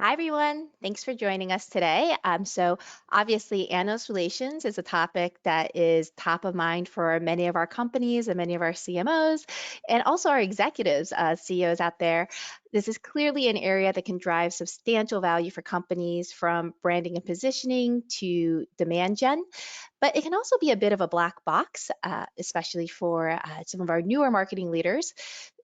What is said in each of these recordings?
Hi, everyone. Thanks for joining us today. So obviously, analyst relations is a topic that is top of mind for many of our companies and many of our CMOs, and also our executives, CEOs out there. This is clearly an area that can drive substantial value for companies, from branding and positioning to demand gen. But it can also be a bit of a black box, especially for some of our newer marketing leaders.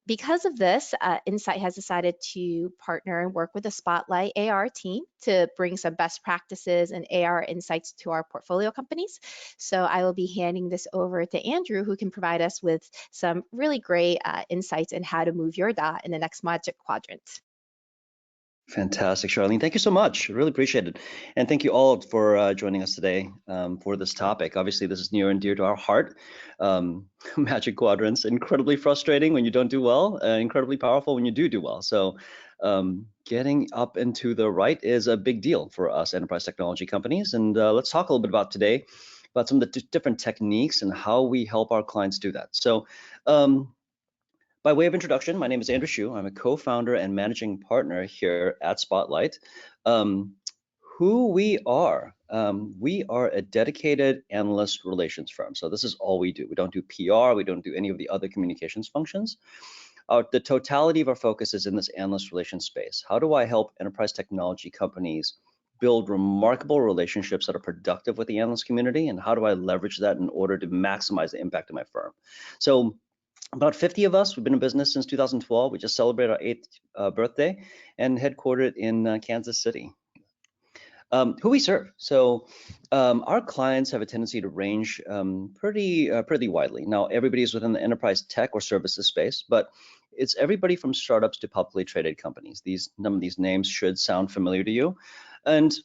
Because of this, Insight has decided to partner and work with the Spotlite AR team to bring some best practices and AR insights to our portfolio companies. So I will be handing this over to Andrew, who can provide us with some really great insights in how to move your dot in the next Magic Quadrant. Fantastic, Charlene. Thank you so much. Really appreciate it. And thank you all for joining us today for this topic. Obviously, this is near and dear to our heart. Magic Quadrants, incredibly frustrating when you don't do well, incredibly powerful when you do well. So getting up into the right is a big deal for us enterprise technology companies. And let's talk a little bit about today about some of the different techniques and how we help our clients do that. So by way of introduction, my name is Andrew Shu. I'm a co-founder and managing partner here at Spotlite. Um, who we are a dedicated analyst relations firm. So this is all we do. We don't do PR. We don't do any of the other communications functions. The totality of our focus is in this analyst relations space. How do I help enterprise technology companies build remarkable relationships that are productive with the analyst community? And how do I leverage that in order to maximize the impact of my firm? So about 50 of us. We've been in business since 2012. We just celebrated our 8th birthday and headquartered in Kansas City. Who we serve. So our clients have a tendency to range pretty widely. Now, everybody is within the enterprise tech or services space, but it's everybody from startups to publicly traded companies. None of these names should sound familiar to you. And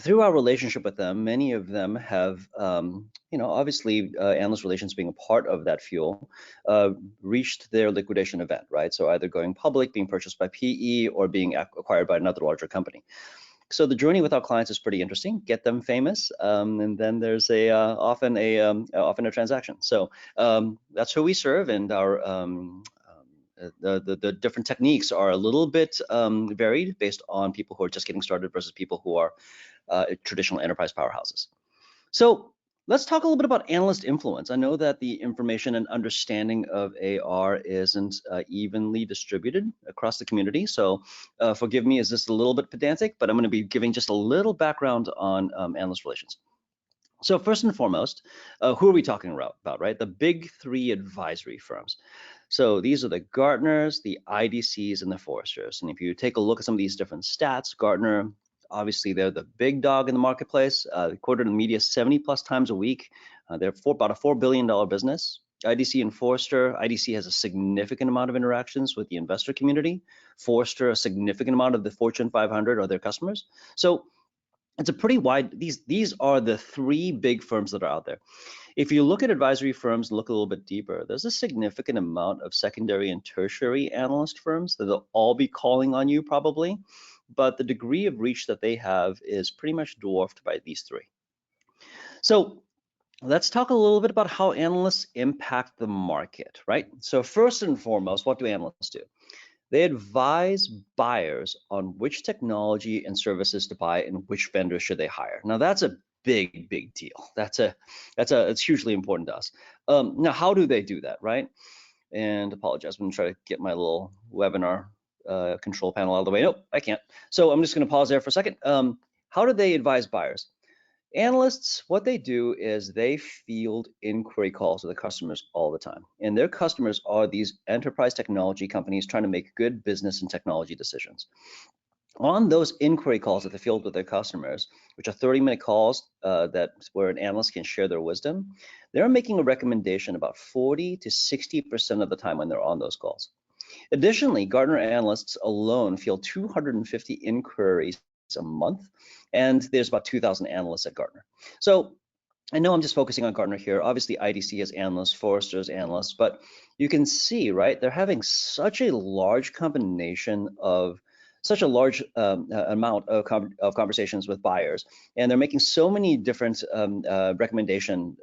through our relationship with them, many of them have, obviously analyst relations being a part of that fuel, reached their liquidation event, right? So either going public, being purchased by PE, or being acquired by another larger company. So the journey with our clients is pretty interesting. Get them famous, and then there's often a transaction. So that's who we serve, and our the different techniques are a little bit varied based on people who are just getting started versus people who are traditional enterprise powerhouses. So let's talk a little bit about analyst influence. I know that the information and understanding of AR isn't evenly distributed across the community. So forgive me, is this a little bit pedantic, but I'm going to be giving just a little background on analyst relations. So first and foremost, who are we talking about, right? The big three advisory firms. So these are the Gartners, the IDCs, and the Forresters. And if you take a look at some of these different stats, Gartner, obviously they're the big dog in the marketplace, quoted in the media 70 plus times a week. They're about a $4 billion business. IDC and Forrester, IDC has a significant amount of interactions with the investor community. Forrester, a significant amount of the Fortune 500 are their customers. So it's a pretty wide, these are the three big firms that are out there. If you look at advisory firms and look a little bit deeper, there's a significant amount of secondary and tertiary analyst firms that will all be calling on you probably, but the degree of reach that they have is pretty much dwarfed by these three. So let's talk a little bit about how analysts impact the market, right? So first and foremost, what do analysts do? They advise buyers on which technology and services to buy and which vendors should they hire. Now that's a big deal. It's hugely important to us. Now, how do they do that, right? And apologize, I'm gonna try to get my little webinar control panel out of the way. Nope, I can't. So I'm just gonna pause there for a second. How do they advise buyers? Analysts, what they do is they field inquiry calls to the customers all the time. And their customers are these enterprise technology companies trying to make good business and technology decisions. On those inquiry calls that they field with their customers, which are 30-minute calls where an analyst can share their wisdom, they're making a recommendation about 40 to 60% of the time when they're on those calls. Additionally, Gartner analysts alone field 250 inquiries a month, and there's about 2,000 analysts at Gartner. So I know I'm just focusing on Gartner here. Obviously, IDC has analysts, Forrester has analysts, but you can see, right, they're having such a large combination of such a large amount of conversations with buyers, and they're making so many different recommendation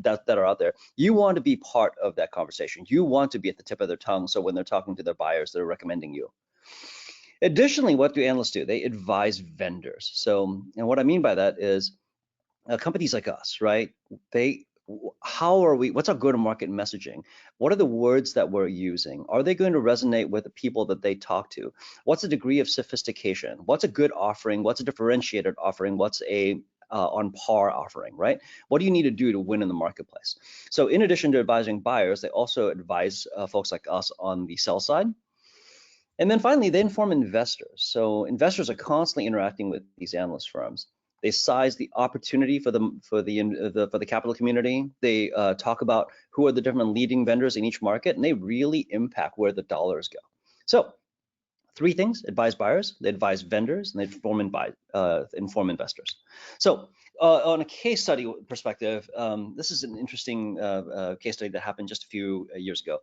that are out there. You want to be part of that conversation. You want to be at the tip of their tongue, so when they're talking to their buyers, they're recommending you. Additionally, what do analysts do? They advise vendors. So, and what I mean by that is companies like us, right? They, how are we? What's our go-to-market messaging? What are the words that we're using? Are they going to resonate with the people that they talk to? What's the degree of sophistication? What's a good offering? What's a differentiated offering? What's a on par offering, right? What do you need to do to win in the marketplace? So, in addition to advising buyers, they also advise folks like us on the sell side. And then finally, they inform investors. So investors are constantly interacting with these analyst firms. They size the opportunity for the capital community. They talk about who are the different leading vendors in each market, and they really impact where the dollars go. So three things: advise buyers, they advise vendors, and they inform investors. So on a case study perspective, this is an interesting case study that happened just a few years ago.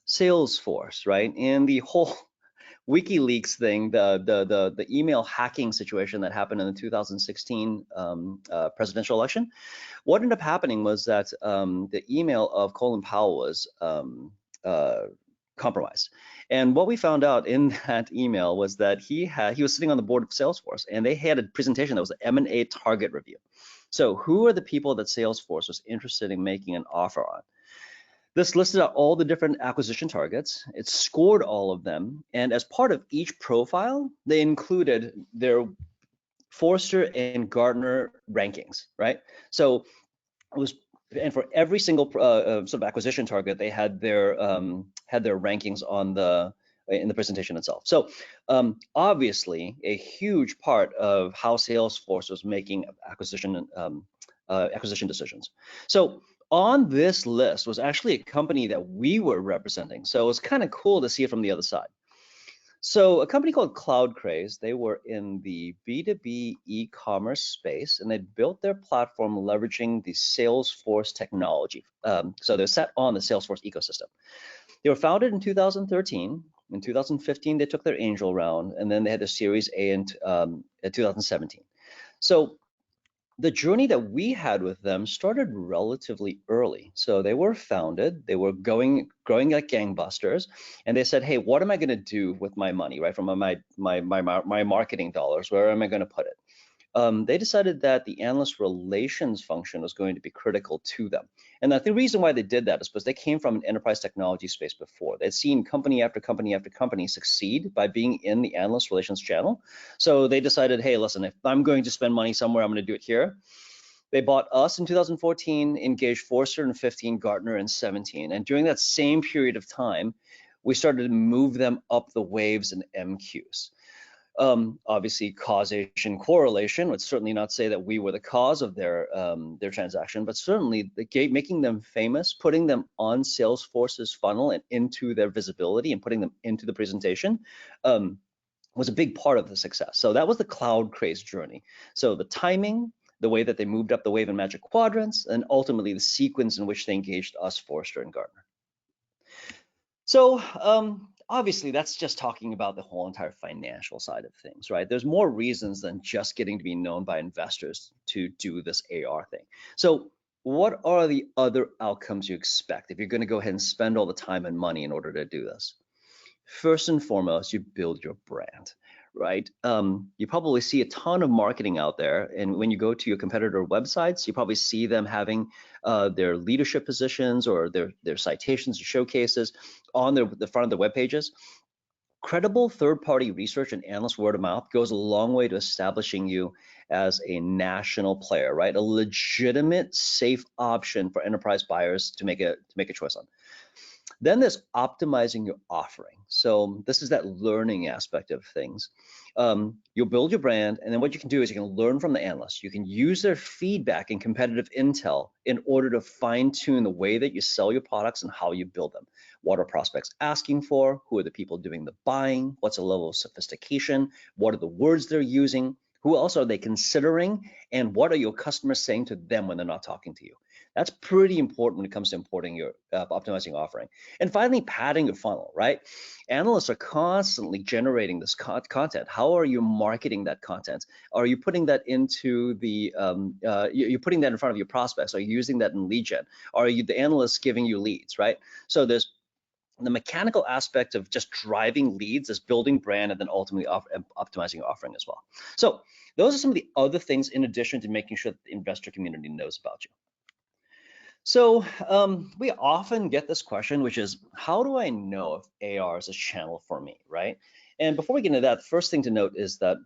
Salesforce, right? And the whole WikiLeaks thing, the email hacking situation that happened in the 2016 presidential election. What ended up happening was that the email of Colin Powell was compromised. And what we found out in that email was that he was sitting on the board of Salesforce, and they had a presentation that was an M&A target review. So who are the people that Salesforce was interested in making an offer on? This listed out all the different acquisition targets. It scored all of them. And as part of each profile, they included their Forrester and Gartner rankings, right? So it was, and for every single sort of acquisition target, they had their rankings on in the presentation itself. So obviously, a huge part of how Salesforce was making acquisition decisions. So on this list was actually a company that we were representing. So it was kind of cool to see it from the other side. So a company called Cloud Craze, they were in the B2B e-commerce space, and they built their platform leveraging the Salesforce technology. So they're set on the Salesforce ecosystem. They were founded in 2013. In 2015, they took their angel round, and then they had the Series A in 2017. So the journey that we had with them started relatively early. So they were founded, they were growing like gangbusters, and they said, "Hey, what am I going to do with my money, right? From my marketing dollars, where am I going to put it?" They decided that the analyst relations function was going to be critical to them. And I think the reason why they did that is because they came from an enterprise technology space before. They'd seen company after company after company succeed by being in the analyst relations channel. So they decided, hey, listen, if I'm going to spend money somewhere, I'm going to do it here. They bought us in 2014, engaged Forrester in 15, Gartner in 17. And during that same period of time, we started to move them up the waves in MQs. Obviously, causation correlation would certainly not say that we were the cause of their transaction, but certainly making them famous, putting them on Salesforce's funnel and into their visibility and putting them into the presentation was a big part of the success. So that was the Cloud Craze journey. So the timing, the way that they moved up the wave in Magic Quadrants, and ultimately the sequence in which they engaged us, Forrester, and Gartner. So obviously, that's just talking about the whole entire financial side of things, right? There's more reasons than just getting to be known by investors to do this AR thing. So what are the other outcomes you expect if you're going to go ahead and spend all the time and money in order to do this? First and foremost, you build your brand, right? You probably see a ton of marketing out there, and when you go to your competitor websites, you probably see them having their leadership positions or their citations or showcases on the front of the web pages. Credible third-party research and analyst word of mouth goes a long way to establishing you as a national player, right? A legitimate, safe option for enterprise buyers to make a choice on. Then there's optimizing your offering. So this is that learning aspect of things. You'll build your brand, and then what you can do is you can learn from the analysts. You can use their feedback and competitive intel in order to fine-tune the way that you sell your products and how you build them. What are prospects asking for? Who are the people doing the buying? What's the level of sophistication? What are the words they're using? Who else are they considering? And what are your customers saying to them when they're not talking to you? That's pretty important when it comes to importing your optimizing offering. And finally, padding your funnel, right? Analysts are constantly generating this content. How are you marketing that content? Are you putting that into the, you're putting that in front of your prospects? Are you using that in lead gen? Are you the analysts giving you leads, right? So there's The mechanical aspect of just driving leads is building brand and then ultimately optimizing your offering as well. So those are some of the other things in addition to making sure that the investor community knows about you. So we often get this question, which is, how do I know if AR is a channel for me, right? And before we get into that, the first thing to note is that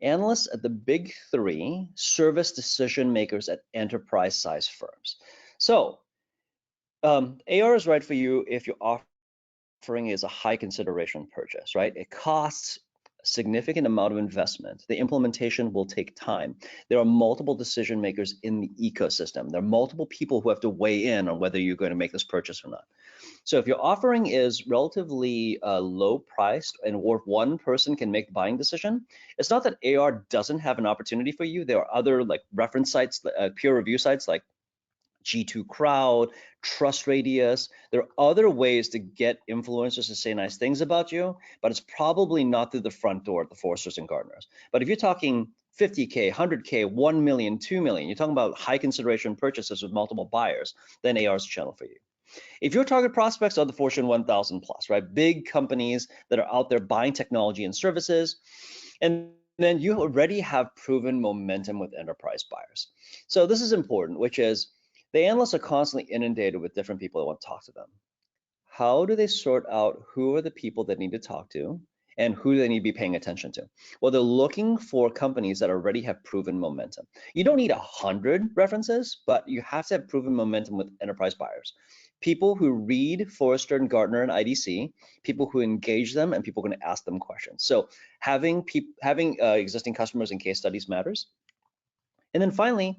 analysts at the big three service decision makers at enterprise size firms. So AR is right for you if your offering is a high consideration purchase, right? It costs a significant amount of investment. The implementation will take time. There are multiple decision makers in the ecosystem. There are multiple people who have to weigh in on whether you're going to make this purchase or not. So if your offering is relatively low priced and or one person can make the buying decision, it's not that AR doesn't have an opportunity for you. There are other like reference sites, peer review sites like G2 Crowd, Trust Radius. There are other ways to get influencers to say nice things about you, but it's probably not through the front door at the Forresters and Gartners. But if you're talking 50K, 100K, 1 million, 2 million, you're talking about high consideration purchases with multiple buyers, then AR is a channel for you. If your target prospects are the Fortune 1000 plus, right? Big companies that are out there buying technology and services, and then you already have proven momentum with enterprise buyers. So this is important, which is the analysts are constantly inundated with different people that want to talk to them. How do they sort out who are the people that need to talk to and who they need to be paying attention to? Well, they're looking for companies that already have proven momentum. You don't need 100 references, but you have to have proven momentum with enterprise buyers. People who read Forrester and Gartner and IDC, people who engage them, and people who are going to ask them questions. So having existing customers and case studies matters. And then finally,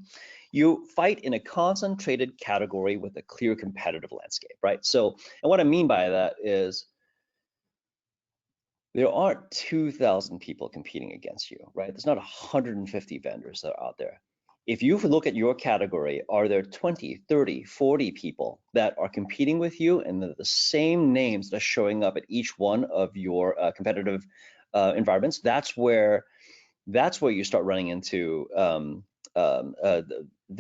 you fight in a concentrated category with a clear competitive landscape, right? So, and what I mean by that is there aren't 2,000 people competing against you, right? There's not 150 vendors that are out there. If you look at your category, are there 20, 30, 40 people that are competing with you and the same names that are showing up at each one of your competitive environments? That's where you start running into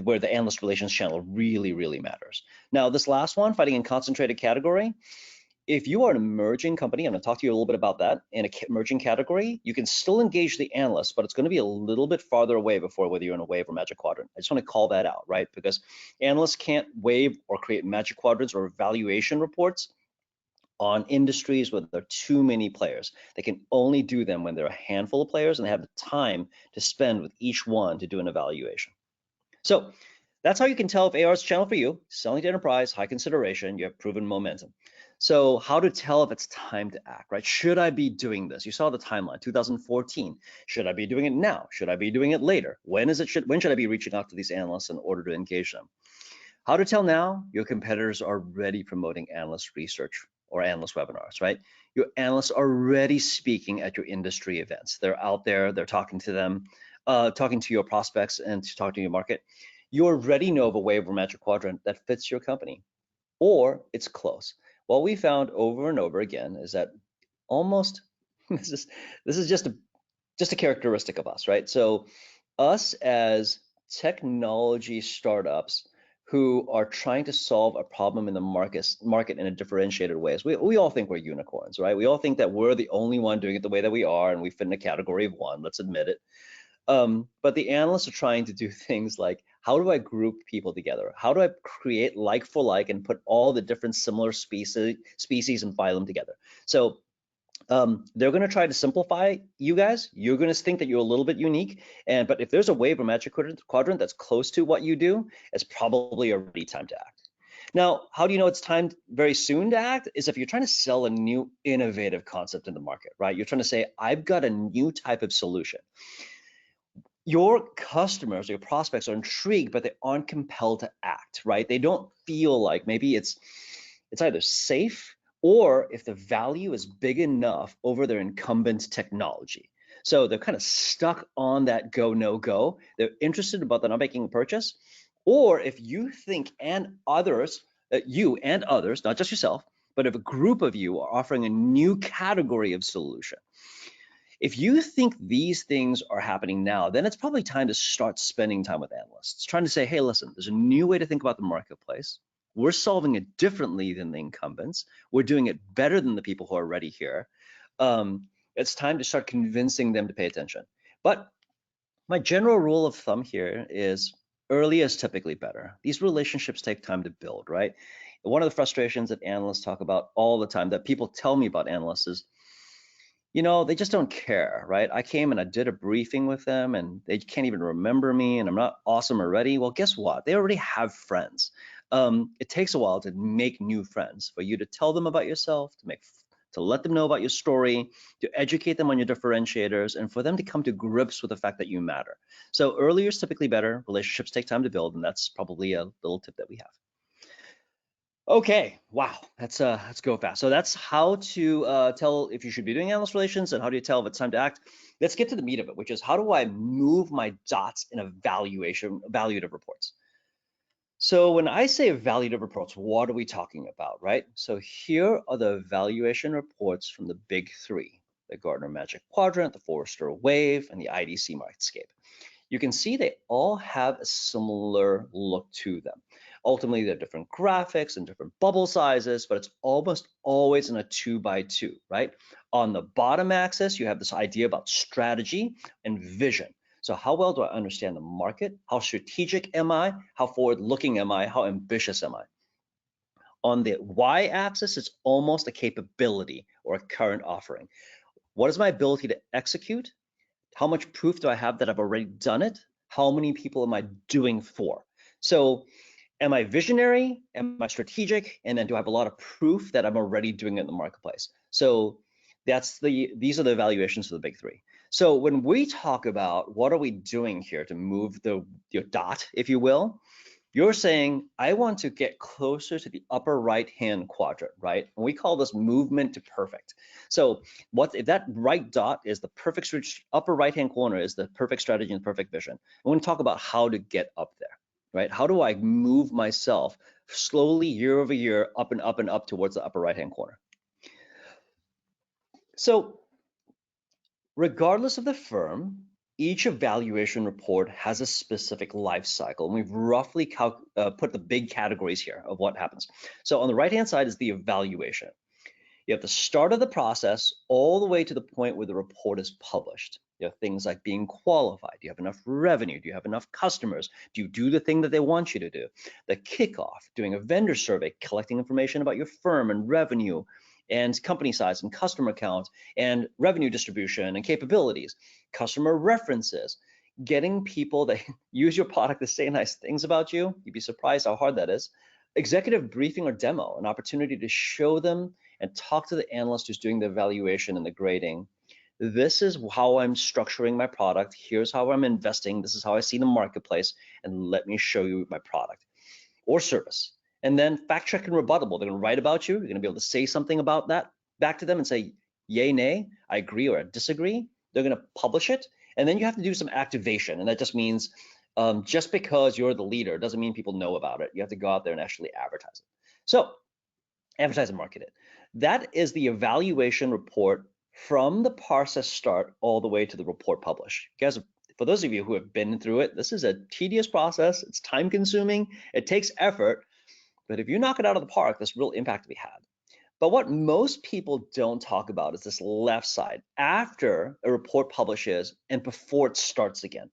where the analyst relations channel really, really matters. Now, this last one, fighting in concentrated category, if you are an emerging company, I'm going to talk to you a little bit about that. In an emerging category, you can still engage the analyst, but it's going to be a little bit farther away before whether you're in a wave or magic quadrant. I just want to call that out, right? Because analysts can't wave or create magic quadrants or valuation reports on industries where there are too many players. They can only do them when there are a handful of players and they have the time to spend with each one to do an evaluation. So that's how you can tell if AR is a channel for you. Selling to enterprise, high consideration, you have proven momentum. So how to tell if it's time to act, right? Should I be doing this? You saw the timeline, 2014. Should I be doing it now? Should I be doing it later? When should I be reaching out to these analysts in order to engage them? How to tell now? Your competitors are already promoting analyst research or analyst webinars, right? Your analysts are already speaking at your industry events. They're out there, they're talking to them, talking to your prospects and to talk to your market. You already know of a wave or magic quadrant that fits your company, or it's close. What we found over and over again is that almost this is just a characteristic of us, right? So us as technology startups who are trying to solve a problem in the market in a differentiated ways. We all think we're unicorns, right? We all think that we're the only one doing it the way that we are, and we fit in a category of one, let's admit it. But the analysts are trying to do things like, how do I group people together? How do I create like for like and put all the different similar species and file them together? So they're going to try to simplify you guys. You're going to think that you're a little bit unique, but if there's a wave or magic quadrant that's close to what you do, it's probably already time to act. Now, how do you know it's time very soon to act? Is if you're trying to sell a new innovative concept in the market, right? You're trying to say, I've got a new type of solution. Your customers, your prospects are intrigued, but they aren't compelled to act, right? They don't feel like maybe it's either safe or if the value is big enough over their incumbent technology. So they're kind of stuck on that go, no go. They're interested, but they're not making a purchase. Or if you think and others, you and others, not just yourself, but if a group of you are offering a new category of solution, if you think these things are happening now, then it's probably time to start spending time with analysts, trying to say, hey, listen, there's a new way to think about the marketplace. We're solving it differently than the incumbents. We're doing it better than the people who are already here. It's time to start convincing them to pay attention. But my general rule of thumb here is early is typically better. These relationships take time to build, right? One of the frustrations that analysts talk about all the time, that people tell me about analysts, is they just don't care, right? I came and I did a briefing with them and they can't even remember me and I'm not awesome already. Well, guess what? They already have friends. It takes a while to make new friends, for you to tell them about yourself, to let them know about your story, to educate them on your differentiators, and for them to come to grips with the fact that you matter. So earlier is typically better. Relationships take time to build, and that's probably a little tip that we have. Okay, wow, let's go fast. So that's how to tell if you should be doing analyst relations, and how do you tell if it's time to act. Let's get to the meat of it, which is how do I move my dots in evaluative reports. So when I say evaluative reports, what are we talking about, right? So here are the evaluation reports from the big three: the Gartner Magic Quadrant, the Forrester Wave, and the IDC MarketScape. You can see they all have a similar look to them. Ultimately, they're different graphics and different bubble sizes, but it's almost always in a 2x2, right? On the bottom axis, you have this idea about strategy and vision. So how well do I understand the market? How strategic am I? How forward-looking am I? How ambitious am I? On the y-axis, it's almost a capability or a current offering. What is my ability to execute? How much proof do I have that I've already done it? How many people am I doing for? So am I visionary? Am I strategic? And then do I have a lot of proof that I'm already doing it in the marketplace? So these are the evaluations for the big three. So when we talk about what are we doing here to move your dot, if you will, you're saying, I want to get closer to the upper right-hand quadrant, right? And we call this movement to perfect. So what if that right dot is the perfect upper right-hand corner is the perfect strategy and perfect vision? I want to talk about how to get up there, right? How do I move myself slowly year over year up and up and up towards the upper right-hand corner? So regardless of the firm, each evaluation report has a specific life cycle, and we've roughly put the big categories here of what happens. So on the right-hand side is the evaluation. You have the start of the process all the way to the point where the report is published. You have things like being qualified. Do you have enough revenue? Do you have enough customers? Do you do the thing that they want you to do? The kickoff, doing a vendor survey, collecting information about your firm and revenue and company size and customer count and revenue distribution and capabilities, customer references, getting people that use your product to say nice things about you. You'd be surprised how hard that is. Executive briefing or demo, an opportunity to show them and talk to the analyst who's doing the evaluation and the grading. This is how I'm structuring my product. Here's how I'm investing. This is how I see the marketplace. And let me show you my product or service. And then fact check and rebuttable. They're going to write about you. You're going to be able to say something about that back to them and say, yay, nay, I agree or I disagree. They're going to publish it. And then you have to do some activation. And that just means just because you're the leader doesn't mean people know about it. You have to go out there and actually advertise it. So advertise and market it. That is the evaluation report from the process start all the way to the report published. Guys, for those of you who have been through it, this is a tedious process. It's time consuming. It takes effort. But if you knock it out of the park, there's real impact to be had. But what most people don't talk about is this left side, after a report publishes and before it starts again.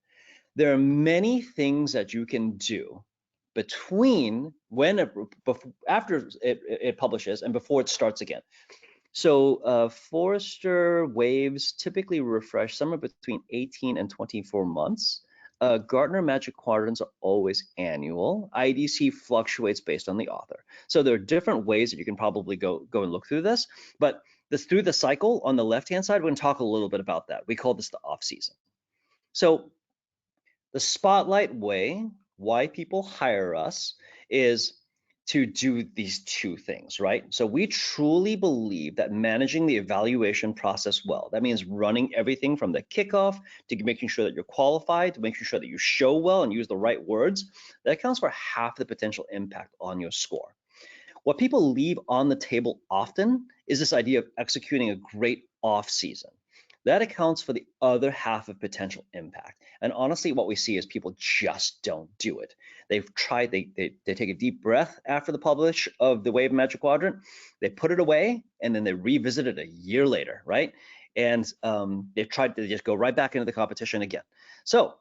There are many things that you can do between after it publishes and before it starts again. So Forrester waves typically refresh somewhere between 18 and 24 months. Gartner Magic Quadrants are always annual. IDC fluctuates based on the author. So there are different ways that you can probably go and look through this, but through the cycle on the left-hand side, we're gonna talk a little bit about that. We call this the off season. So the Spotlite way, why people hire us, is to do these two things, right? So we truly believe that managing the evaluation process well, that means running everything from the kickoff to making sure that you're qualified, to making sure that you show well and use the right words, that accounts for half the potential impact on your score. What people leave on the table often is this idea of executing a great off season. That accounts for the other half of potential impact. And honestly, what we see is people just don't do it. They've tried, they take a deep breath after the publish of the Wave Magic Quadrant, they put it away, and then they revisit it a year later, right? And they've tried to just go right back into the competition again. So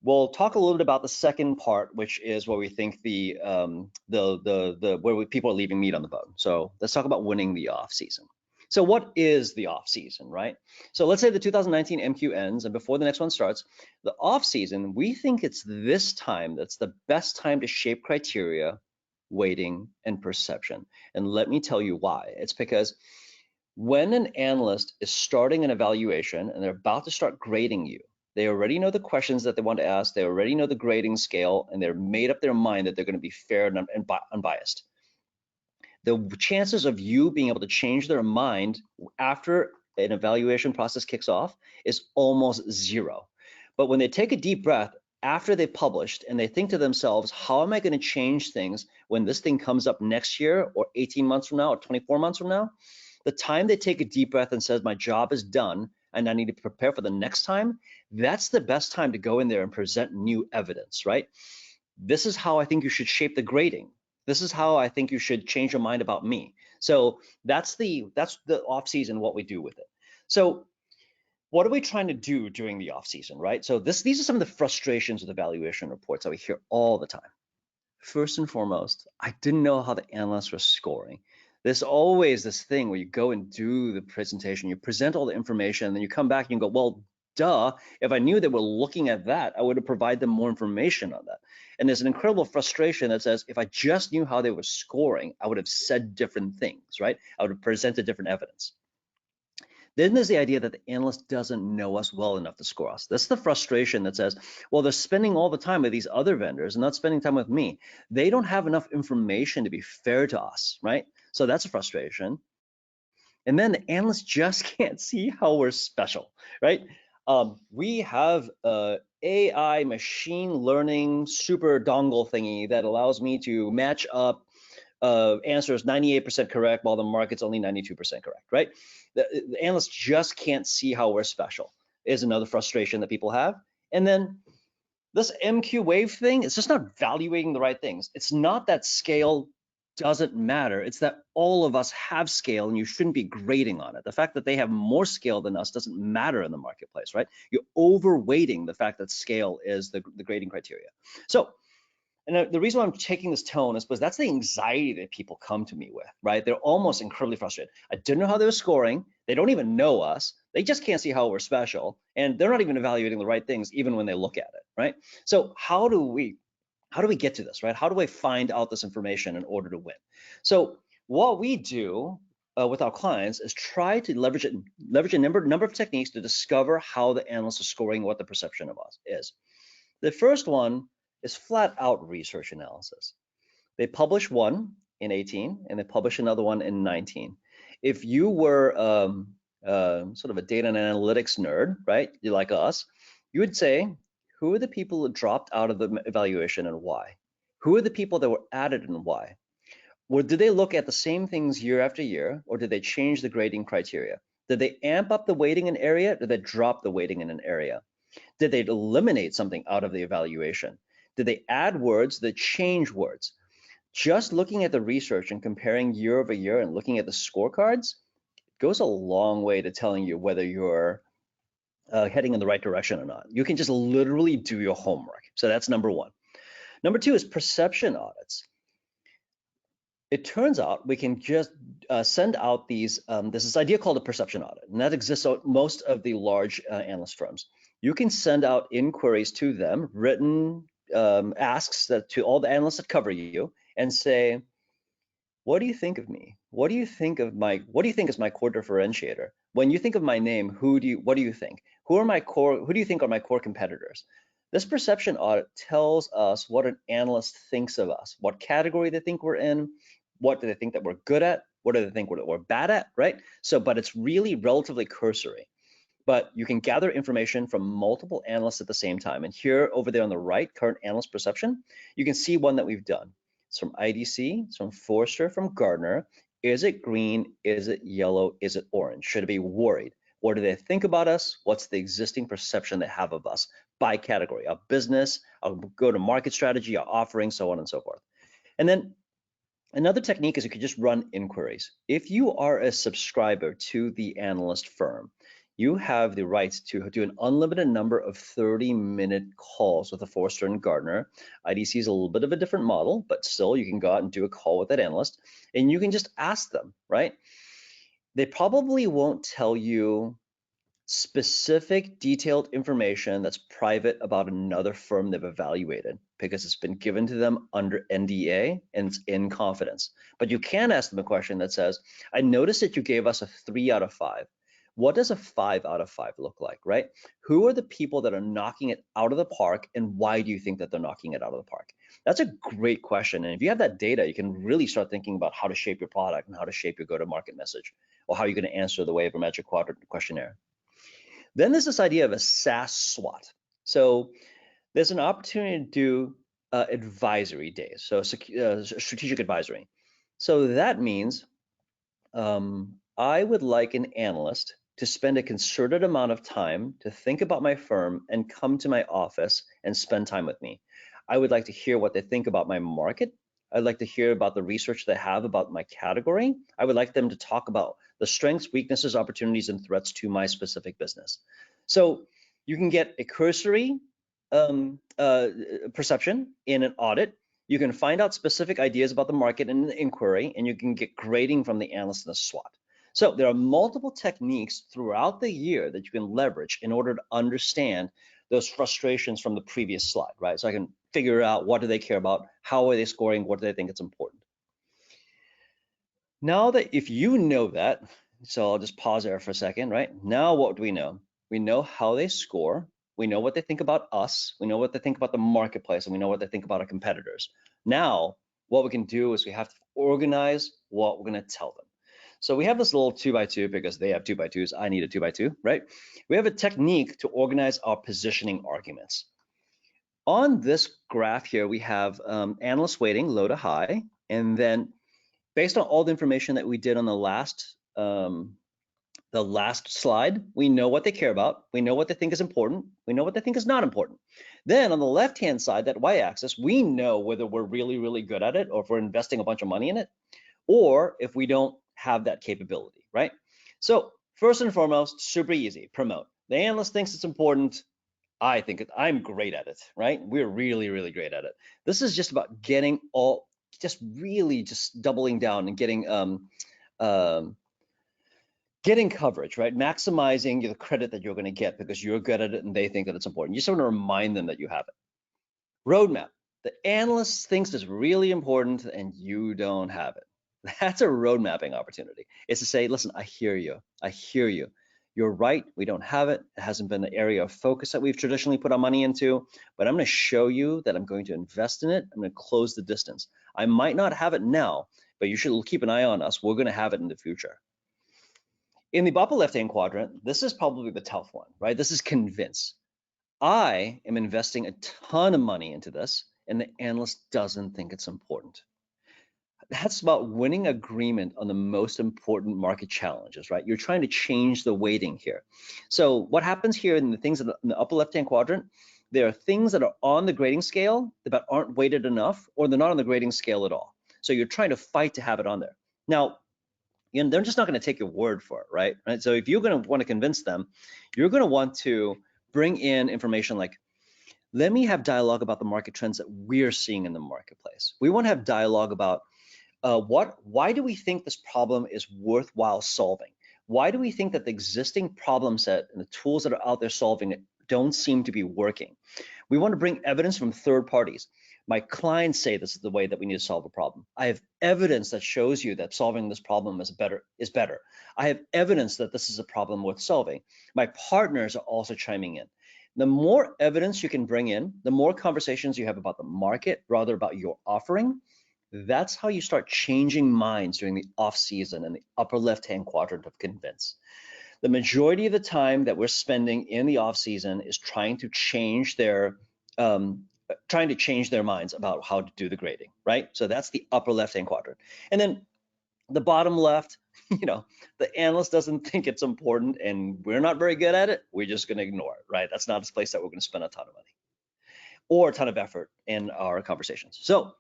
we'll talk a little bit about the second part, which is where we think people are leaving meat on the bone. So let's talk about winning the off season. So what is the off season, right? So let's say the 2019 MQ ends, and before the next one starts, the off season, we think it's this time that's the best time to shape criteria, weighting, and perception. And let me tell you why. It's because when an analyst is starting an evaluation and they're about to start grading you, they already know the questions that they want to ask, they already know the grading scale, and they're made up their mind that they're going to be fair and unbiased. The chances of you being able to change their mind after an evaluation process kicks off is almost zero. But when they take a deep breath after they've published and they think to themselves, how am I going to change things when this thing comes up next year or 18 months from now or 24 months from now? The time they take a deep breath and says, my job is done and I need to prepare for the next time, that's the best time to go in there and present new evidence, right? This is how I think you should shape the grading. This is how I think you should change your mind about me. So that's the off season, what we do with it. So what are we trying to do during the off season, right? So these are some of the frustrations with evaluation reports that we hear all the time. First and foremost, I didn't know how the analysts were scoring. There's always this thing where you go and do the presentation, you present all the information, and then you come back and you go, well, duh, if I knew they were looking at that, I would have provided them more information on that. And there's an incredible frustration that says, if I just knew how they were scoring, I would have said different things, right? I would have presented different evidence. Then there's the idea that the analyst doesn't know us well enough to score us. That's the frustration that says, well, they're spending all the time with these other vendors and not spending time with me. They don't have enough information to be fair to us, right? So that's a frustration. And then the analysts just can't see how we're special, right? We have a AI machine learning super dongle thingy that allows me to match up answers 98% correct while the market's only 92% correct, right? The analysts just can't see how we're special is another frustration that people have. And then this MQ wave thing, it's just not evaluating the right things. It's not that scale doesn't matter. It's that all of us have scale and you shouldn't be grading on it. The fact that they have more scale than us doesn't matter in the marketplace, right? You're overweighting the fact that scale is the grading criteria. So, and the reason why I'm taking this tone is because that's the anxiety that people come to me with, right? They're almost incredibly frustrated. I didn't know how they were scoring. They don't even know us. They just can't see how we're special. And they're not even evaluating the right things, even when they look at it, right? So how do we get to this, right? How do I find out this information in order to win? So what we do with our clients is try to leverage a number of techniques to discover how the analysts are scoring, what the perception of us is. The first one is flat out research analysis. They publish one in 18 and they publish another one in 19. If you were sort of a data and analytics nerd, right, you like us, you would say, who are the people that dropped out of the evaluation and why? Who are the people that were added and why? Or did they look at the same things year after year, or did they change the grading criteria? Did they amp up the weighting in an area? Did they drop the weighting in an area? Did they eliminate something out of the evaluation? Did they add words that change words? Just looking at the research and comparing year over year and looking at the scorecards goes a long way to telling you whether you're heading in the right direction or not. You can just literally do your homework. So that's number one. Number two is perception audits. It turns out we can just send out these, there's this idea called a perception audit, and that exists at most of the large analyst firms. You can send out inquiries to them, written asks to all the analysts that cover you and say, what do you think of me? What do you think is my core differentiator? When you think of my name, what do you think? Who do you think are my core competitors? This perception audit tells us what an analyst thinks of us, what category they think we're in, what do they think that we're good at, what do they think we're bad at, right? So, but it's really relatively cursory. But you can gather information from multiple analysts at the same time. And here, over there on the right, current analyst perception, you can see one that we've done. It's from IDC, it's from Forrester, from Gartner. Is it green? Is it yellow? Is it orange? Should it be worried? What do they think about us? What's the existing perception they have of us by category, our business, our go-to-market strategy, our offering, so on and so forth. And then another technique is you could just run inquiries. If you are a subscriber to the analyst firm, you have the right to do an unlimited number of 30-minute calls with a Forrester and Gartner. IDC is a little bit of a different model, but still you can go out and do a call with that analyst and you can just ask them, right? They probably won't tell you specific detailed information that's private about another firm they've evaluated because it's been given to them under NDA and it's in confidence. But you can ask them a question that says, I noticed that you gave us a 3 out of 5. What does a 5 out of 5 look like, right? Who are the people that are knocking it out of the park and why do you think that they're knocking it out of the park? That's a great question. And if you have that data, you can really start thinking about how to shape your product and how to shape your go-to-market message or how you're going to answer the Waiver Magic Quadrant questionnaire. Then there's this idea of a SaaS SWOT. So there's an opportunity to do advisory days, so strategic advisory. So that means I would like an analyst to spend a concerted amount of time to think about my firm and come to my office and spend time with me. I would like to hear what they think about my market. I'd like to hear about the research they have about my category. I would like them to talk about the strengths, weaknesses, opportunities, and threats to my specific business. So you can get a cursory perception in an audit. You can find out specific ideas about the market in an inquiry, and you can get grading from the analyst in a SWOT. So there are multiple techniques throughout the year that you can leverage in order to understand those frustrations from the previous slide, right? So I can figure out what do they care about, how are they scoring, what do they think it's important. Now that if you know that, so I'll just pause there for a second, right? Now what do we know? We know how they score. We know what they think about us. We know what they think about the marketplace, and we know what they think about our competitors. Now, what we can do is we have to organize what we're going to tell them. So we have this little 2x2 because they have 2x2s. I need a 2x2, right? We have a technique to organize our positioning arguments. On this graph here, we have analyst weighting, low to high, and then based on all the information that we did on the last slide, we know what they care about. We know what they think is important. We know what they think is not important. Then on the left-hand side, that y-axis, we know whether we're really, really good at it or if we're investing a bunch of money in it, or if we don't have that capability, right? So first and foremost, super easy, promote. The analyst thinks it's important. I think I'm great at it, right? We're really, really great at it. This is just about getting really doubling down and getting coverage, right? Maximizing the credit that you're going to get because you're good at it and they think that it's important. You just want to remind them that you have it. Roadmap. The analyst thinks it's really important and you don't have it. That's a road mapping opportunity. It's to say, listen, I hear you. I hear you. You're right. We don't have it. It hasn't been the area of focus that we've traditionally put our money into, but I'm going to show you that I'm going to invest in it. I'm going to close the distance. I might not have it now, but you should keep an eye on us. We're going to have it in the future. In the upper left-hand quadrant, this is probably the tough one, right? This is convince. I am investing a ton of money into this, and the analyst doesn't think it's important. That's about winning agreement on the most important market challenges, right? You're trying to change the weighting here. So what happens here in the things in the upper left-hand quadrant, there are things that are on the grading scale that aren't weighted enough, or they're not on the grading scale at all. So you're trying to fight to have it on there. Now, they're just not going to take your word for it, right? So if you're going to want to convince them, you're going to want to bring in information like, let me have dialogue about the market trends that we're seeing in the marketplace. We want to have dialogue about why do we think this problem is worthwhile solving? Why do we think that the existing problem set and the tools that are out there solving it don't seem to be working? We want to bring evidence from third parties. My clients say this is the way that we need to solve a problem. I have evidence that shows you that solving this problem is better. I have evidence that this is a problem worth solving. My partners are also chiming in. The more evidence you can bring in, the more conversations you have about the market, rather about your offering, that's how you start changing minds during the off season in the upper left-hand quadrant of convince. The majority of the time that we're spending in the off season is trying to change their minds about how to do the grading, right? So that's the upper left-hand quadrant. And then the bottom left, you know, the analyst doesn't think it's important and we're not very good at it, we're just going to ignore it, right? That's not a place that we're going to spend a ton of money or a ton of effort in our conversations. So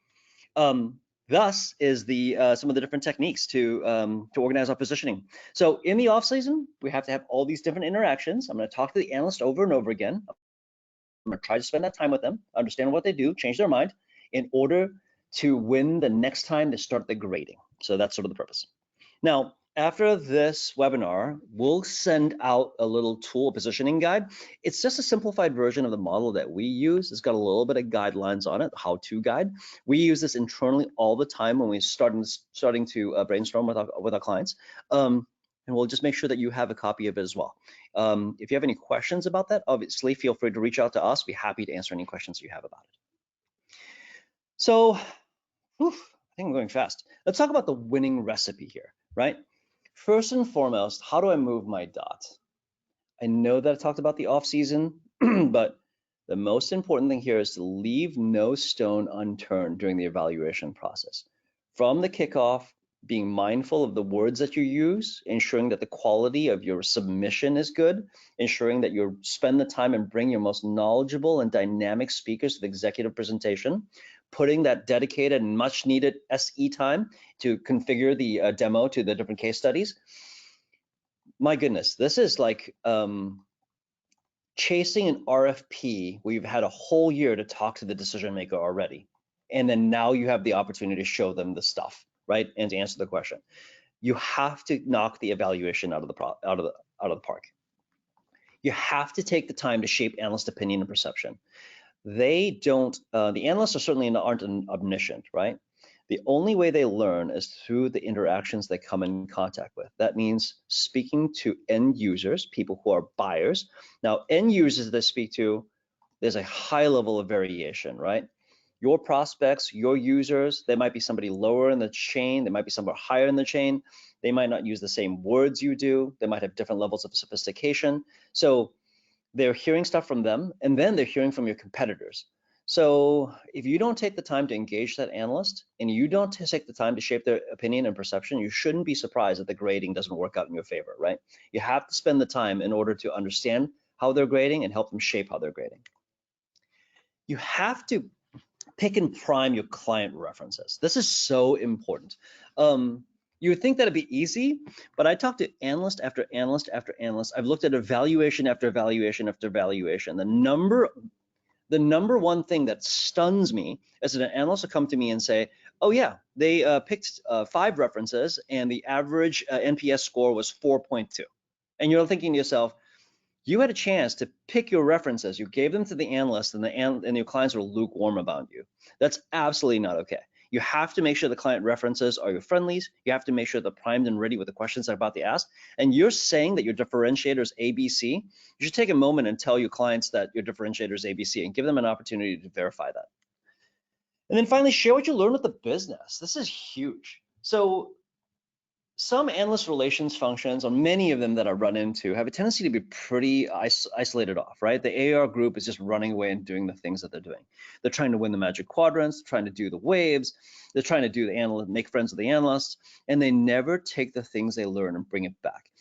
thus is the some of the different techniques to organize our positioning. So in the off season, we have to have all these different interactions. I'm going to talk to the analyst over and over again. I'm going to try to spend that time with them, understand what they do, change their mind in order to win the next time they start the grading. So that's sort of the purpose. Now, after this webinar, we'll send out a little tool positioning guide. It's just a simplified version of the model that we use. It's got a little bit of guidelines on it, how-to guide. We use this internally all the time when we're starting to brainstorm with our clients. And we'll just make sure that you have a copy of it as well. If you have any questions about that, obviously feel free to reach out to us. We're happy to answer any questions you have about it. So, I think I'm going fast. Let's talk about the winning recipe here, right? First and foremost, how do I move my dot? I know that I talked about the off season, but the most important thing here is to leave no stone unturned during the evaluation process. From the kickoff, being mindful of the words that you use, ensuring that the quality of your submission is good, ensuring that you spend the time and bring your most knowledgeable and dynamic speakers to the executive presentation, putting that dedicated and much needed SE time to configure the demo to the different case studies. My goodness, this is like chasing an RFP where you've had a whole year to talk to the decision maker already. And then now you have the opportunity to show them the stuff, right? And to answer the question. You have to knock the evaluation out of the park. You have to take the time to shape analyst opinion and perception. They don't, the analysts are certainly aren't omniscient, right? The only way they learn is through the interactions they come in contact with. That means speaking to end users, people who are buyers. Now, end users they speak to, there's a high level of variation, right? Your prospects, your users, they might be somebody lower in the chain, they might be somewhere higher in the chain. They might not use the same words you do. They might have different levels of sophistication. So they're hearing stuff from them, and then they're hearing from your competitors. So if you don't take the time to engage that analyst and you don't take the time to shape their opinion and perception, you shouldn't be surprised that the grading doesn't work out in your favor, right? You have to spend the time in order to understand how they're grading and help them shape how they're grading. You have to pick and prime your client references. This is so important. You would think that'd be easy, but I talked to analyst after analyst after analyst. I've looked at evaluation after evaluation after evaluation. The number one thing that stuns me is that an analyst will come to me and say, oh yeah, they picked 5 references and the average NPS score was 4.2. And you're thinking to yourself, you had a chance to pick your references. You gave them to the analyst and your clients were lukewarm about you. That's absolutely not okay. You have to make sure the client references are your friendlies. You have to make sure they're primed and ready with the questions they're about to ask. And you're saying that your differentiator is ABC. You should take a moment and tell your clients that your differentiator is ABC and give them an opportunity to verify that. And then finally, share what you learned with the business. This is huge. So some analyst relations functions, or many of them that I run into, have a tendency to be pretty isolated off, right? The AR group is just running away and doing the things that they're doing. They're trying to win the Magic Quadrants, trying to do the waves, they're trying to do the analyst, make friends with the analysts, and they never take the things they learn and bring it back.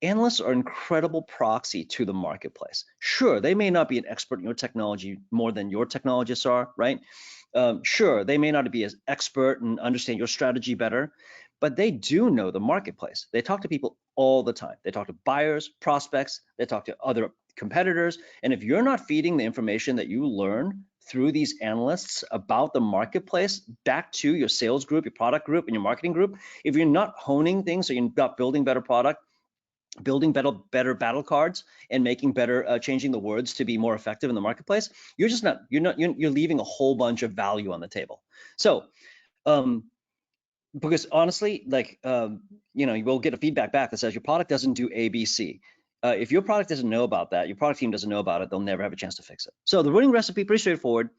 Analysts are incredible proxy to the marketplace. Sure, they may not be an expert in your technology more than your technologists are, right? Sure, they may not be as expert and understand your strategy better, but they do know the marketplace. They talk to people all the time. They talk to buyers, prospects, they talk to other competitors. And if you're not feeding the information that you learn through these analysts about the marketplace back to your sales group, your product group, and your marketing group, if you're not honing things so you're not building better product, building better battle cards and making better changing the words to be more effective in the marketplace, you're leaving a whole bunch of value on the table. So because honestly, like you will get a feedback back that says your product doesn't do ABC. If your product doesn't know about that, your product team doesn't know about it, they'll never have a chance to fix it. So the winning recipe, pretty straightforward.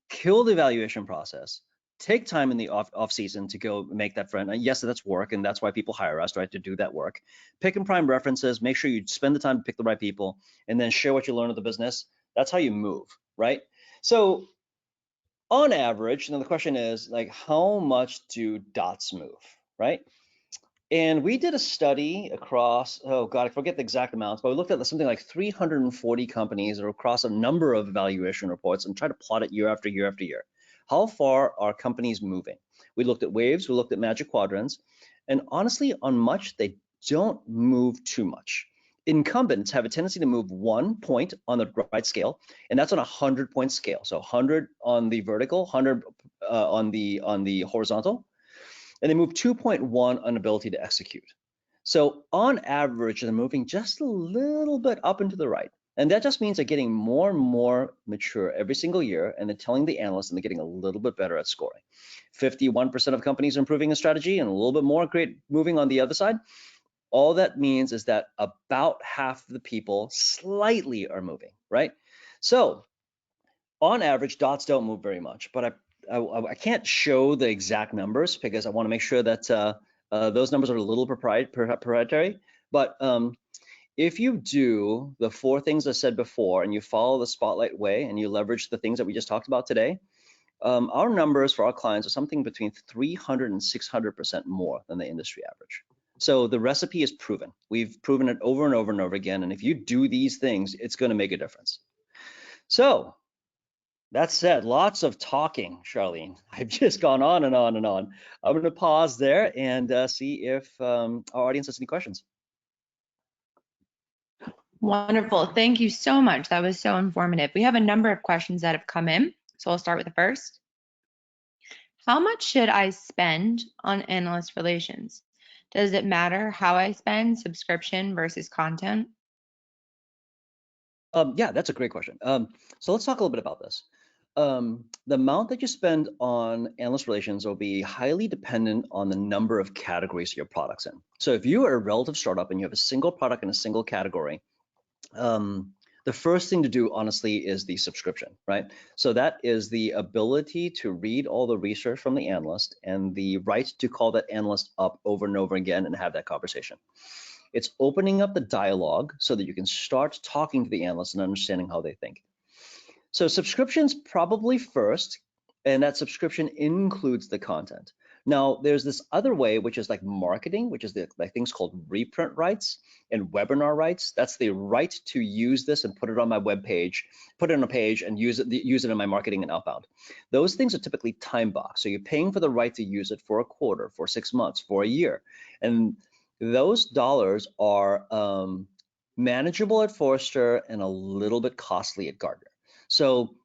Kill the evaluation process. Take time in the off season to go make that friend. Yes, that's work, and that's why people hire us, right, to do that work. Pick and prime references. Make sure you spend the time to pick the right people, and then share what you learn of the business. That's how you move, right? So on average, now the question is like, how much do dots move, right? And we did a study across, oh God, I forget the exact amounts, but we looked at something like 340 companies or across a number of evaluation reports and tried to plot it year after year after year. How far are companies moving? We looked at waves, we looked at magic quadrants, and honestly, on much, they don't move too much. Incumbents have a tendency to move 1 point on the right scale, and that's on a 100-point scale. So 100 on the vertical, 100 on the horizontal, and they move 2.1 on ability to execute. So on average, they're moving just a little bit up and to the right. And that just means they're getting more and more mature every single year, and they're telling the analysts and they're getting a little bit better at scoring. 51% of companies are improving a strategy and a little bit more great moving on the other side. All that means is that about half of the people slightly are moving, right? So on average, dots don't move very much, but I can't show the exact numbers because I want to make sure that those numbers are a little proprietary. But if you do the 4 things I said before and you follow the Spotlight way and you leverage the things that we just talked about today, our numbers for our clients are something between 300 and 600% more than the industry average. So the recipe is proven. We've proven it over and over and over again. And if you do these things, it's going to make a difference. So that said, lots of talking, Charlene. I've just gone on and on and on. I'm going to pause there and see if our audience has any questions. Wonderful. Thank you so much. That was so informative. We have a number of questions that have come in. So I'll start with the first. How much should I spend on analyst relations? Does it matter how I spend subscription versus content? Yeah, that's a great question. So let's talk a little bit about this. The amount that you spend on analyst relations will be highly dependent on the number of categories your product's in. So if you are a relative startup and you have a single product in a single category, the first thing to do, honestly, is the subscription, right? So that is the ability to read all the research from the analyst and the right to call that analyst up over and over again and have that conversation. It's opening up the dialogue so that you can start talking to the analyst and understanding how they think. So subscriptions probably first, and that subscription includes the content. Now, there's this other way, which is like marketing, which is the like things called reprint rights and webinar rights. That's the right to use this and put it on my web page, put it on a page and use it in my marketing and outbound. Those things are typically time boxed. So you're paying for the right to use it for a quarter, for 6 months, for a year. And those dollars are manageable at Forrester and a little bit costly at Gartner. So,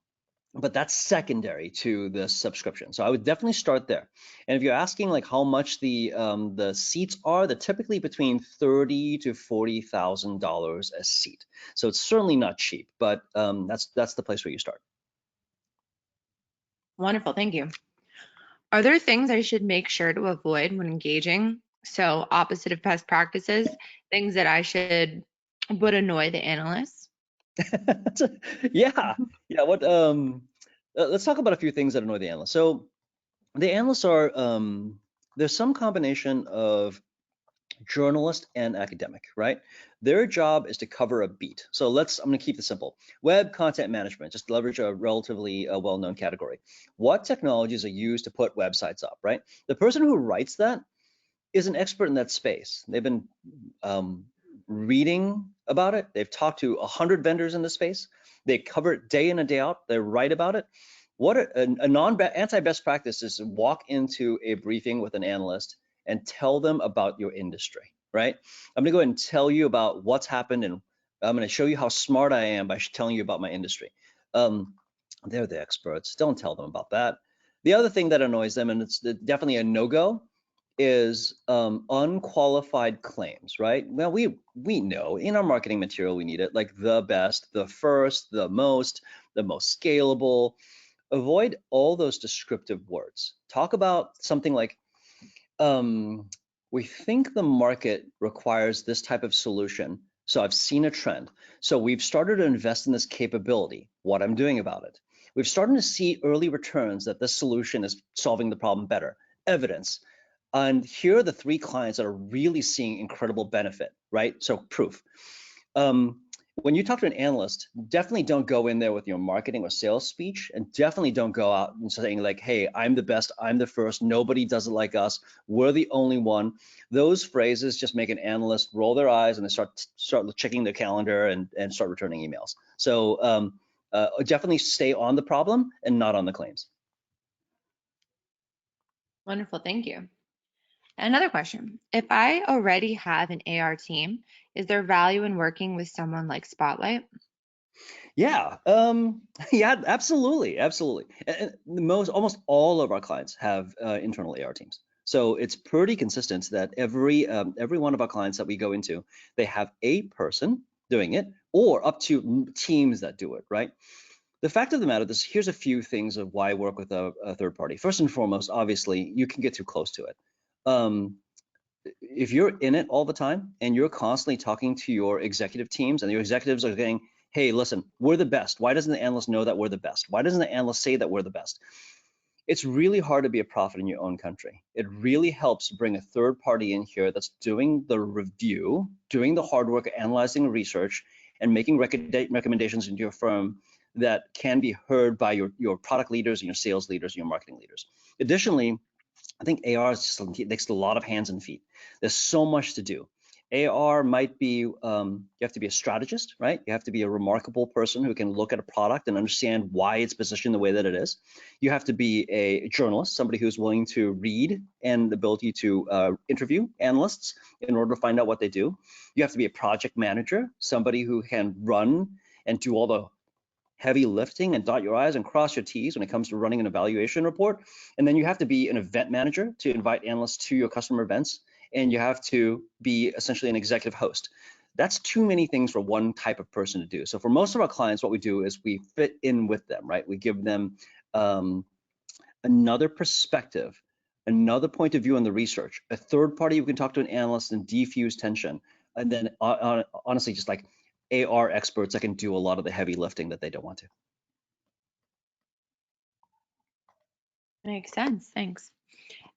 but that's secondary to the subscription. So I would definitely start there. And if you're asking like how much the seats are, they're typically between $30,000 to $40,000 a seat. So it's certainly not cheap, but that's the place where you start. Wonderful. Thank you. Are there things I should make sure to avoid when engaging? So opposite of best practices, things that I would annoy the analysts. Yeah. What let's talk about a few things that annoy the analysts. So the analysts are there's some combination of journalist and academic, right? Their job is to cover a beat. So I'm going to keep this simple. Web content management, just leverage a relatively well-known category. What technologies are used to put websites up, right? The person who writes that is an expert in that space. They've been reading about it. They've talked to 100 vendors in the space. They cover it day in and day out. They write about it. What a anti-best practice is to walk into a briefing with an analyst and tell them about your industry, right? I'm gonna go ahead and tell you about what's happened, and I'm gonna show you how smart I am by telling you about my industry. They're the experts. Don't tell them about that. The other thing that annoys them, and it's definitely a no-go, is unqualified claims, right? Well, we know in our marketing material we need it, like the best, the first, the most scalable. Avoid all those descriptive words. Talk about something like, we think the market requires this type of solution. So I've seen a trend. So we've started to invest in this capability, what I'm doing about it. We've started to see early returns that this solution is solving the problem better, evidence. And here are the 3 clients that are really seeing incredible benefit, right? So proof. when you talk to an analyst, definitely don't go in there with your marketing or sales speech, and definitely don't go out and saying like, hey, I'm the best, I'm the first, nobody does it like us, we're the only one. Those phrases just make an analyst roll their eyes and they start checking their calendar and start returning emails. So definitely stay on the problem and not on the claims. Wonderful, thank you. Another question. If I already have an AR team, is there value in working with someone like Spotlite? Yeah, yeah, absolutely, absolutely. And almost all of our clients have internal AR teams, so it's pretty consistent that every one of our clients that we go into, they have a person doing it, or up to teams that do it, right? The fact of the matter is, here's a few things of why I work with a third party. First and foremost, obviously, you can get too close to it. Um, if you're in it all the time and you're constantly talking to your executive teams and your executives are saying, hey, listen, we're the best. Why doesn't the analyst know that we're the best? Why doesn't the analyst say that we're the best? It's really hard to be a prophet in your own country. It really helps to bring a third party in here that's doing the review, doing the hard work, analyzing research, and making recommendations into your firm that can be heard by your product leaders and your sales leaders and your marketing leaders. Additionally, I think AR is just takes a lot of hands and feet. There's so much to do. AR might be, you have to be a strategist, right? You have to be a remarkable person who can look at a product and understand why it's positioned the way that it is. You have to be a journalist, somebody who's willing to read and the ability to interview analysts in order to find out what they do. You have to be a project manager, somebody who can run and do all the heavy lifting and dot your I's and cross your T's when it comes to running an evaluation report. And then you have to be an event manager to invite analysts to your customer events. And you have to be essentially an executive host. That's too many things for one type of person to do. So for most of our clients, what we do is we fit in with them, right? We give them another perspective, another point of view on the research, a third party who can talk to an analyst and defuse tension. And then honestly, just like AR experts that can do a lot of the heavy lifting that they don't want to. Makes sense, thanks.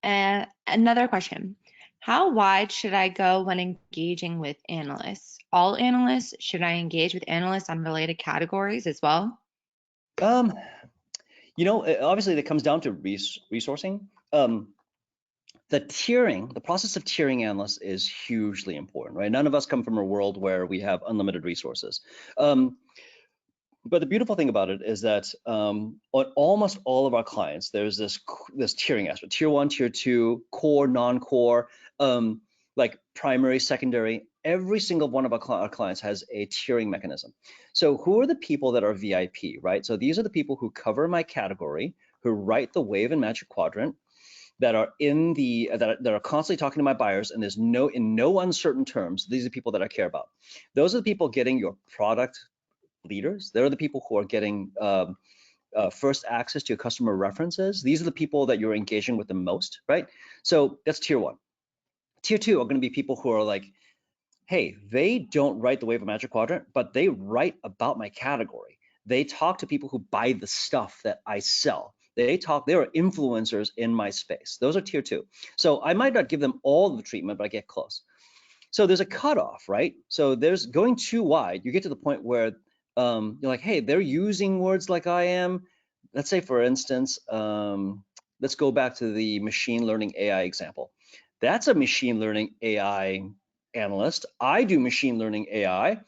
And another question. How wide should I go when engaging with analysts? All analysts? Should I engage with analysts on related categories as well? Obviously that comes down to resourcing. The process of tiering analysts is hugely important, right? None of us come from a world where we have unlimited resources. But the beautiful thing about it is that on almost all of our clients, there's this tiering aspect: tier 1, tier 2, core, non-core, like primary, secondary. Every single one of our clients has a tiering mechanism. So who are the people that are VIP, right? So these are the people who cover my category, who write the Wave and Magic Quadrant, that are in that are constantly talking to my buyers, and there's in no uncertain terms. These are the people that I care about. Those are the people getting your product leaders. They're the people who are getting first access to your customer references. These are the people that you're engaging with the most, right? So that's tier 1. Tier 2 are going to be people who are like, hey, they don't write the Wave of Magic Quadrant, but they write about my category. They talk to people who buy the stuff that I sell. They are influencers in my space. Those are tier 2. So I might not give them all the treatment, but I get close. So there's a cutoff, right? So there's going too wide. You get to the point where you're like, hey, they're using words like I am. Let's say, for instance, let's go back to the machine learning AI example. That's a machine learning AI analyst. I do machine learning AI,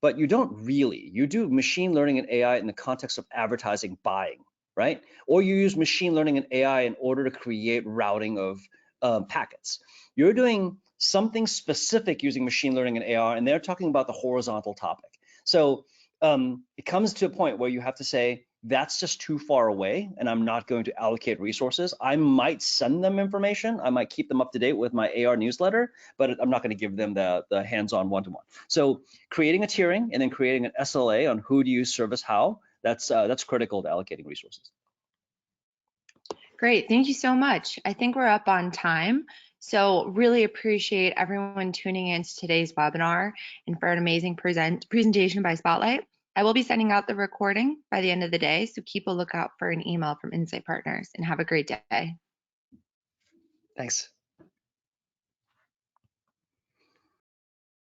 but you don't really. You do machine learning and AI in the context of advertising buying, right? Or you use machine learning and AI in order to create routing of packets. You're doing something specific using machine learning and AI, and they're talking about the horizontal topic. So it comes to a point where you have to say, that's just too far away, and I'm not going to allocate resources. I might send them information. I might keep them up to date with my AR newsletter, but I'm not going to give them the hands-on one-to-one. So creating a tiering and then creating an SLA on who do you service how, that's critical to allocating resources. Great, thank you so much. I think we're up on time. So really appreciate everyone tuning in to today's webinar and for an amazing presentation by Spotlite. I will be sending out the recording by the end of the day, so keep a lookout for an email from Insight Partners, and have a great day. Thanks.